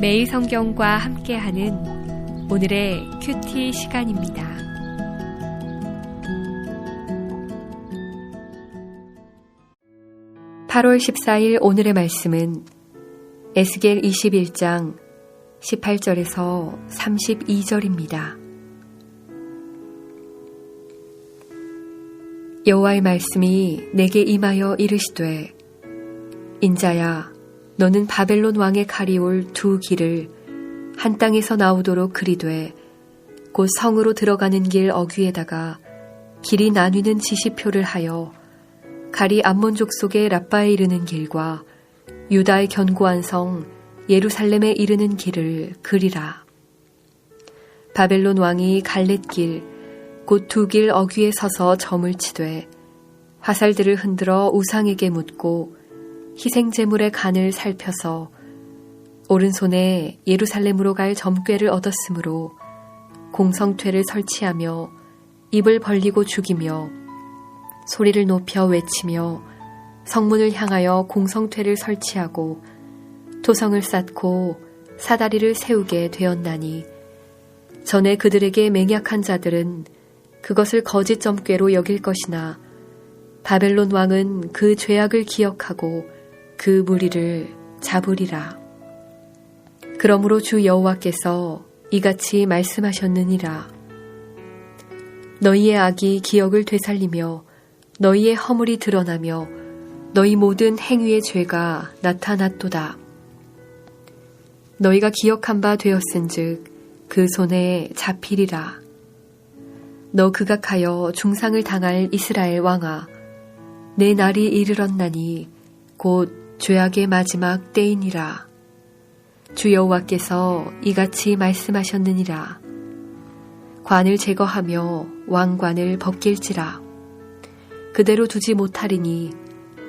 매일 성경과 함께하는 오늘의 큐티 시간입니다. (8월 14일) 오늘의 말씀은 에스겔 21장 18절에서 32절입니다. 여호와의 말씀이 내게 임하여 이르시되, 인자야, 너는 바벨론 왕의 칼이 올 두 길을 한 땅에서 나오도록 그리되 곧 성으로 들어가는 길 어귀에다가 길이 나뉘는 지시표를 하여 칼이 암몬 족속의 랍바에 이르는 길과 유다의 견고한 성 예루살렘에 이르는 길을 그리라. 바벨론 왕이 갈렛길 곧 두 길 어귀에 서서 점을 치되 화살들을 흔들어 우상에게 묻고 희생제물의 간을 살펴서 오른손에 예루살렘으로 갈 점괘를 얻었으므로 공성퇴를 설치하며 입을 벌리고 죽이며 소리를 높여 외치며 성문을 향하여 공성퇴를 설치하고 토성을 쌓고 사다리를 세우게 되었나니, 전에 그들에게 맹약한 자들은 그것을 거짓 점괘로 여길 것이나 바벨론 왕은 그 죄악을 기억하고 그 무리를 잡으리라. 그러므로 주 여호와께서 이같이 말씀하셨느니라. 너희의 악이 기억을 되살리며 너희의 허물이 드러나며 너희 모든 행위의 죄가 나타났도다. 너희가 기억한 바 되었은즉 그 손에 잡히리라. 너 극악하여 중상을 당할 이스라엘 왕아, 내 날이 이르렀나니 곧 죄악의 마지막 때이니라. 주 여호와께서 이같이 말씀하셨느니라. 관을 제거하며 왕관을 벗길지라. 그대로 두지 못하리니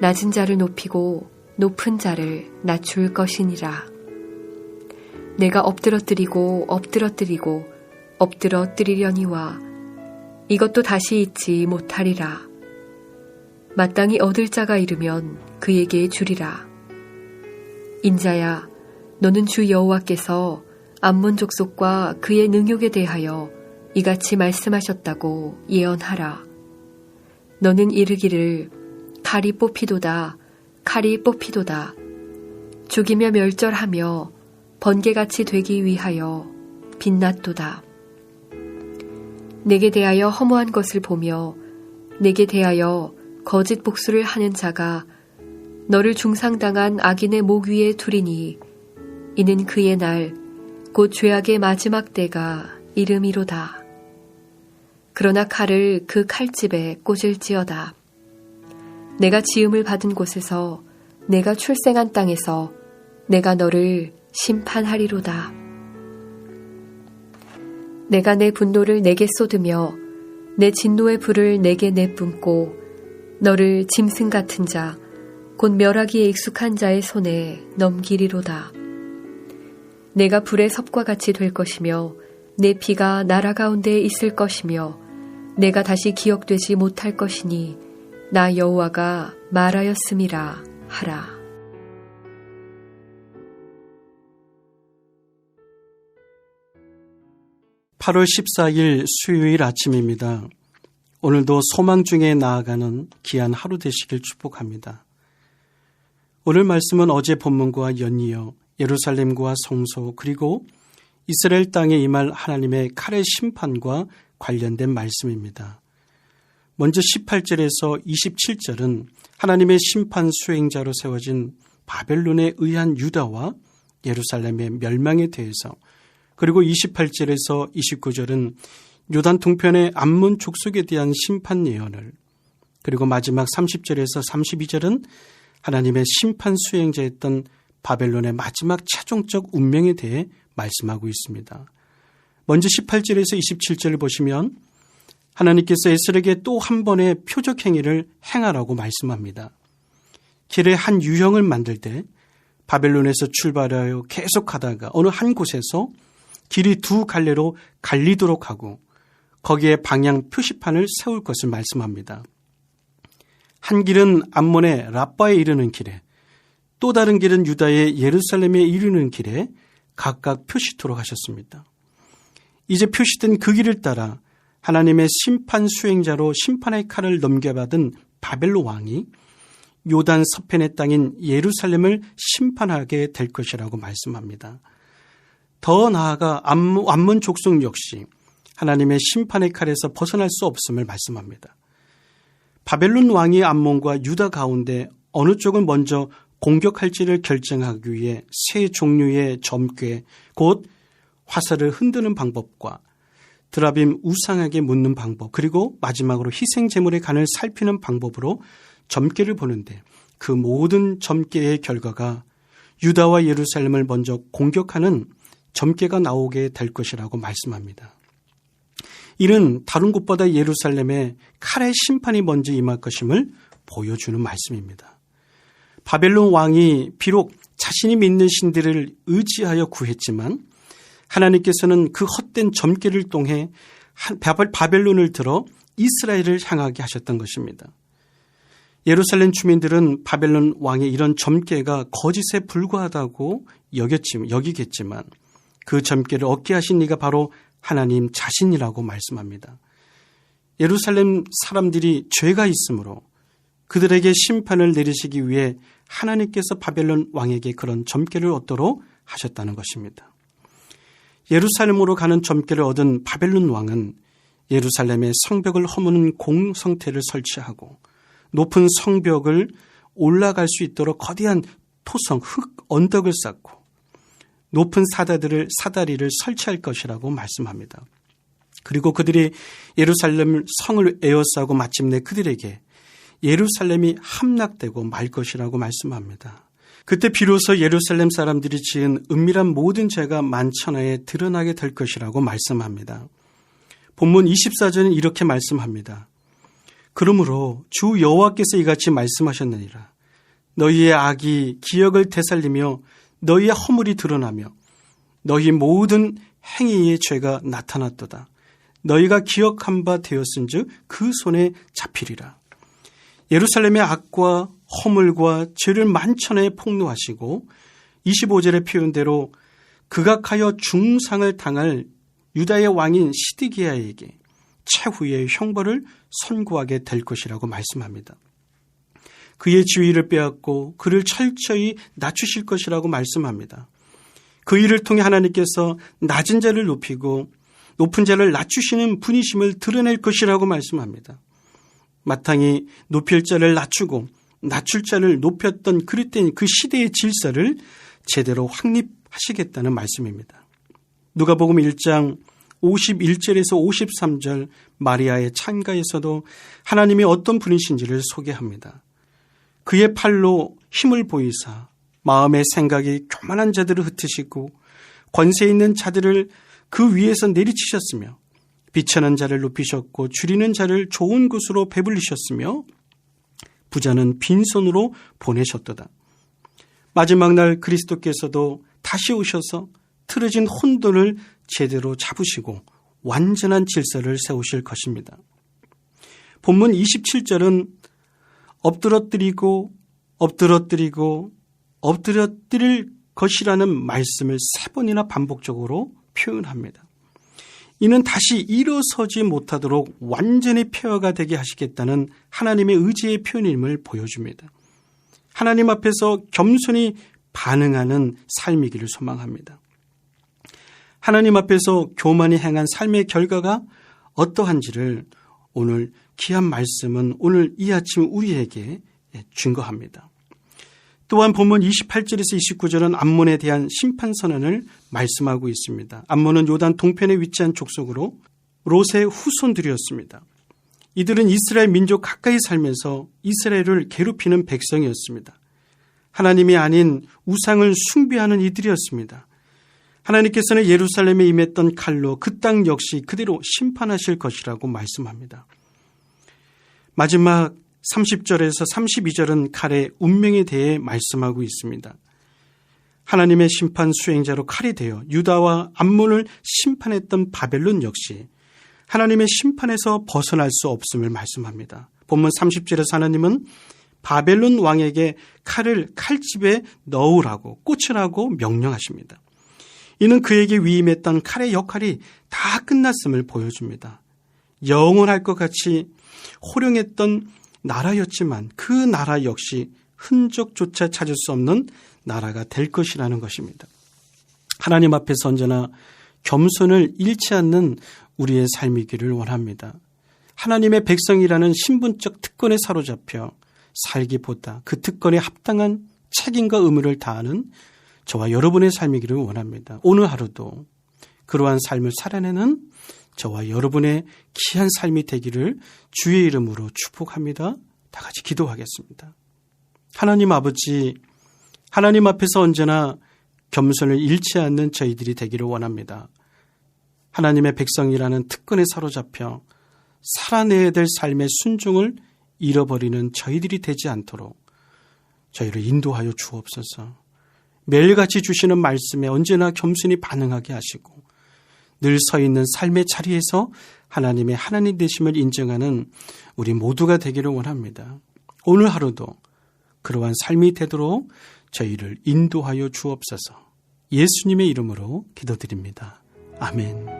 낮은 자를 높이고 높은 자를 낮출 것이니라. 내가 엎드러뜨리고 엎드러뜨리려니와 이것도 다시 잊지 못하리라. 마땅히 얻을 자가 이르면 그에게 주리라. 인자야, 너는 주 여호와께서 암몬 족속과 그의 능욕에 대하여 이같이 말씀하셨다고 예언하라. 너는 이르기를 칼이 뽑히도다, 칼이 뽑히도다. 죽이며 멸절하며 번개같이 되기 위하여 빛났도다. 내게 대하여 허무한 것을 보며 내게 대하여 거짓 복수를 하는 자가 너를 중상당한 악인의 목 위에 두리니, 이는 그의 날 곧 죄악의 마지막 때가 이름이로다. 그러나 칼을 그 칼집에 꽂을지어다. 내가 지음을 받은 곳에서, 내가 출생한 땅에서 내가 너를 심판하리로다. 내가 내 분노를 내게 쏟으며 내 진노의 불을 내게 내뿜고 너를 짐승 같은 자, 곧 멸하기에 익숙한 자의 손에 넘기리로다. 내가 불의 섭과 같이 될 것이며 내 피가 나라 가운데 있을 것이며 내가 다시 기억되지 못할 것이니 나 여호와가 말하였음이라 하라. (8월 14일) 수요일 아침입니다. 오늘도 소망 중에 나아가는 귀한 하루 되시길 축복합니다. 오늘 말씀은 어제 본문과 연이어 예루살렘과 성소 그리고 이스라엘 땅에 임할 하나님의 칼의 심판과 관련된 말씀입니다. 먼저 18절에서 27절은 하나님의 심판 수행자로 세워진 바벨론에 의한 유다와 예루살렘의 멸망에 대해서, 그리고 28절에서 29절은 요단 동편의 암몬 족속에 대한 심판 예언을, 그리고 마지막 30절에서 32절은 하나님의 심판 수행자였던 바벨론의 마지막 최종적 운명에 대해 말씀하고 있습니다. 먼저 18절에서 27절을 보시면 하나님께서 에스겔에게 또 한 번의 표적 행위를 행하라고 말씀합니다. 길의 한 유형을 만들 때 바벨론에서 출발하여 계속하다가 어느 한 곳에서 길이 두 갈래로 갈리도록 하고 거기에 방향 표시판을 세울 것을 말씀합니다. 한 길은 암몬의 랍바에 이르는 길에, 또 다른 길은 유다의 예루살렘에 이르는 길에 각각 표시토록 하셨습니다. 이제 표시된 그 길을 따라 하나님의 심판 수행자로 심판의 칼을 넘겨받은 바벨론 왕이 요단 서편의 땅인 예루살렘을 심판하게 될 것이라고 말씀합니다. 더 나아가 암몬 족속 역시 하나님의 심판의 칼에서 벗어날 수 없음을 말씀합니다. 바벨론 왕이 암몬과 유다 가운데 어느 쪽을 먼저 공격할지를 결정하기 위해 세 종류의 점괘, 곧 화살을 흔드는 방법과 드라빔 우상에게 묻는 방법, 그리고 마지막으로 희생제물의 간을 살피는 방법으로 점괘를 보는데 그 모든 점괘의 결과가 유다와 예루살렘을 먼저 공격하는 점괘가 나오게 될 것이라고 말씀합니다. 이는 다른 곳보다 예루살렘에 칼의 심판이 먼저 임할 것임을 보여주는 말씀입니다. 바벨론 왕이 비록 자신이 믿는 신들을 의지하여 구했지만 하나님께서는 그 헛된 점괘를 통해 바벨론을 들어 이스라엘을 향하게 하셨던 것입니다. 예루살렘 주민들은 바벨론 왕의 이런 점괘가 거짓에 불과하다고 여기겠지만 그 점괘를 얻게 하신 이가 바로 하나님 자신이라고 말씀합니다. 예루살렘 사람들이 죄가 있으므로 그들에게 심판을 내리시기 위해 하나님께서 바벨론 왕에게 그런 점괘를 얻도록 하셨다는 것입니다. 예루살렘으로 가는 점괘를 얻은 바벨론 왕은 예루살렘의 성벽을 허무는 공성태를 설치하고 높은 성벽을 올라갈 수 있도록 거대한 토성, 흙, 언덕을 쌓고 높은 사다리를 설치할 것이라고 말씀합니다. 그리고 그들이 예루살렘 성을 에워싸고 마침내 그들에게 예루살렘이 함락되고 말 것이라고 말씀합니다. 그때 비로소 예루살렘 사람들이 지은 은밀한 모든 죄가 만천하에 드러나게 될 것이라고 말씀합니다. 본문 24절은 이렇게 말씀합니다. 그러므로 주 여호와께서 이같이 말씀하셨느니라. 너희의 악이 기억을 되살리며 너희의 허물이 드러나며 너희 모든 행위의 죄가 나타났도다. 너희가 기억한 바 되었은즉 그 손에 잡히리라. 예루살렘의 악과 허물과 죄를 만천하에 폭로하시고 25절의 표현대로 극악하여 중상을 당할 유다의 왕인 시드기야에게 최후의 형벌을 선고하게 될 것이라고 말씀합니다. 그의 지위를 빼앗고 그를 철저히 낮추실 것이라고 말씀합니다. 그 일을 통해 하나님께서 낮은 자를 높이고 높은 자를 낮추시는 분이심을 드러낼 것이라고 말씀합니다. 마땅히 높일 자를 낮추고 낮출 자를 높였던 그릇된 그 시대의 질서를 제대로 확립하시겠다는 말씀입니다. 누가복음 1장 51절에서 53절 마리아의 찬가에서도 하나님이 어떤 분이신지를 소개합니다. 그의 팔로 힘을 보이사 마음의 생각이 교만한 자들을 흩으시고 권세 있는 자들을 그 위에서 내리치셨으며 비천한 자를 높이셨고 줄이는 자를 좋은 곳으로 배불리셨으며 부자는 빈손으로 보내셨도다. 마지막 날 그리스도께서도 다시 오셔서 틀어진 혼돈을 제대로 잡으시고 완전한 질서를 세우실 것입니다. 본문 27절은 엎드러뜨릴 것이라는 말씀을 3번이나 반복적으로 표현합니다. 이는 다시 일어서지 못하도록 완전히 폐허가 되게 하시겠다는 하나님의 의지의 표현임을 보여줍니다. 하나님 앞에서 겸손히 반응하는 삶이기를 소망합니다. 하나님 앞에서 교만히 행한 삶의 결과가 어떠한지를 오늘 귀한 말씀은 오늘 이 아침 우리에게 증거합니다. 또한 본문 28절에서 29절은 암몬에 대한 심판 선언을 말씀하고 있습니다. 암몬은 요단 동편에 위치한 족속으로 롯의 후손들이었습니다. 이들은 이스라엘 민족 가까이 살면서 이스라엘을 괴롭히는 백성이었습니다. 하나님이 아닌 우상을 숭배하는 이들이었습니다. 하나님께서는 예루살렘에 임했던 칼로 그 땅 역시 그대로 심판하실 것이라고 말씀합니다. 마지막 30절에서 32절은 칼의 운명에 대해 말씀하고 있습니다. 하나님의 심판 수행자로 칼이 되어 유다와 암몬을 심판했던 바벨론 역시 하나님의 심판에서 벗어날 수 없음을 말씀합니다. 본문 30절에서 하나님은 바벨론 왕에게 칼을 칼집에 넣으라고 꽂으라고 명령하십니다. 이는 그에게 위임했던 칼의 역할이 다 끝났음을 보여줍니다. 영원할 것 같이 호령했던 나라였지만 그 나라 역시 흔적조차 찾을 수 없는 나라가 될 것이라는 것입니다. 하나님 앞에서 언제나 겸손을 잃지 않는 우리의 삶이기를 원합니다. 하나님의 백성이라는 신분적 특권에 사로잡혀 살기보다 그 특권에 합당한 책임과 의무를 다하는 저와 여러분의 삶이기를 원합니다. 오늘 하루도 그러한 삶을 살아내는 저와 여러분의 귀한 삶이 되기를 주의 이름으로 축복합니다. 다 같이 기도하겠습니다. 하나님 아버지, 하나님 앞에서 언제나 겸손을 잃지 않는 저희들이 되기를 원합니다. 하나님의 백성이라는 특권에 사로잡혀 살아내야 될 삶의 순종을 잃어버리는 저희들이 되지 않도록 저희를 인도하여 주옵소서. 매일같이 주시는 말씀에 언제나 겸손히 반응하게 하시고 늘 서 있는 삶의 자리에서 하나님의 하나님 되심을 인정하는 우리 모두가 되기를 원합니다. 오늘 하루도 그러한 삶이 되도록 저희를 인도하여 주옵소서. 예수님의 이름으로 기도드립니다. 아멘.